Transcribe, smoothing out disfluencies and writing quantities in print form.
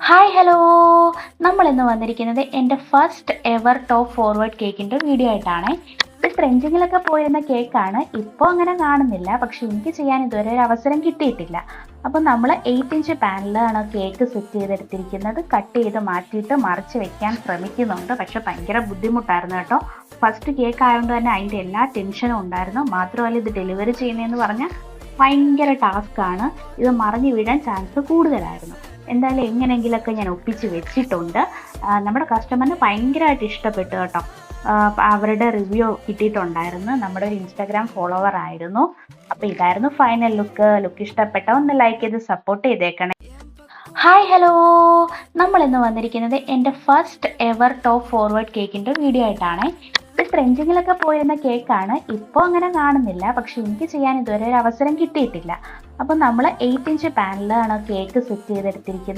Hi hello. നമ്മൾ ഇന്ന് വന്നിരിക്കുന്നത് എൻ്റെ ഫസ്റ്റ് എവർ ടോപ്പ് ഫോർവേഡ് കേക്കിൻ്റെ വീഡിയോ ആയിട്ടാണ്. ഇത് ട്രെൻഡിങ്ങിലൊക്കെ പോയിരുന്ന കേക്കാണ്. ഇപ്പോൾ അങ്ങനെ കാണുന്നില്ല, പക്ഷെ എനിക്ക് ചെയ്യാൻ ഇതുവരെ ഒരു അവസരം കിട്ടിയിട്ടില്ല. അപ്പോൾ നമ്മൾ 8 ഇഞ്ച് പാനിലാണ് കേക്ക് സെറ്റ് ചെയ്തെടുത്തിരിക്കുന്നത്. കട്ട് ചെയ്ത് മാറ്റിയിട്ട് മറിച്ച് വെക്കാൻ ശ്രമിക്കുന്നുണ്ട്, പക്ഷെ ഭയങ്കര ബുദ്ധിമുട്ടായിരുന്നു കേട്ടോ. ഫസ്റ്റ് കേക്ക് ആയതുകൊണ്ട് തന്നെ അതിൻ്റെ എല്ലാ ടെൻഷനും ഉണ്ടായിരുന്നു. മാത്രമല്ല ഇത് ഡെലിവറി ചെയ്യുന്നതെന്ന് പറഞ്ഞാൽ ഭയങ്കര ടാസ്ക്കാണ്. ഇത് മറിഞ്ഞു വീഴാൻ ചാൻസ് കൂടുതലായിരുന്നു. എന്തായാലും എങ്ങനെയെങ്കിലൊക്കെ ഞാൻ ഒപ്പിച്ച് വെച്ചിട്ടുണ്ട്. നമ്മുടെ കസ്റ്റമറിന് ഭയങ്കരമായിട്ട് ഇഷ്ടപ്പെട്ടു കേട്ടോ. അവരുടെ റിവ്യൂ കിട്ടിയിട്ടുണ്ടായിരുന്നു. നമ്മുടെ ഒരു ഇൻസ്റ്റാഗ്രാം ഫോളോവർ ആയിരുന്നു. അപ്പോൾ ഇതായിരുന്നു ഫൈനൽ ലുക്ക് ഇഷ്ടപ്പെട്ട ഒന്ന് ലൈക്ക് ചെയ്ത് സപ്പോർട്ട് ചെയ്തേക്കണേ. Hi hello. നമ്മൾ ഇന്ന് വന്നിരിക്കുന്നത് എൻ്റെ ഫസ്റ്റ് എവർ ടോപ്പ് ഫോർവേഡ് കേക്കിൻ്റെ വീഡിയോ ആയിട്ടാണ്. ഇത് ട്രെൻഡിങ്ങിലൊക്കെ പോയിരുന്ന കേക്കാണ്. ഇപ്പോൾ അങ്ങനെ കാണുന്നില്ല, പക്ഷെ എനിക്ക് ചെയ്യാൻ ഇതുവരെ ഒരു അവസരം കിട്ടിയിട്ടില്ല. അപ്പോൾ നമ്മൾ 8 ഇഞ്ച് പാനിലാണ് കേക്ക് സെറ്റ് ചെയ്തെടുത്തിരിക്കുന്നത്.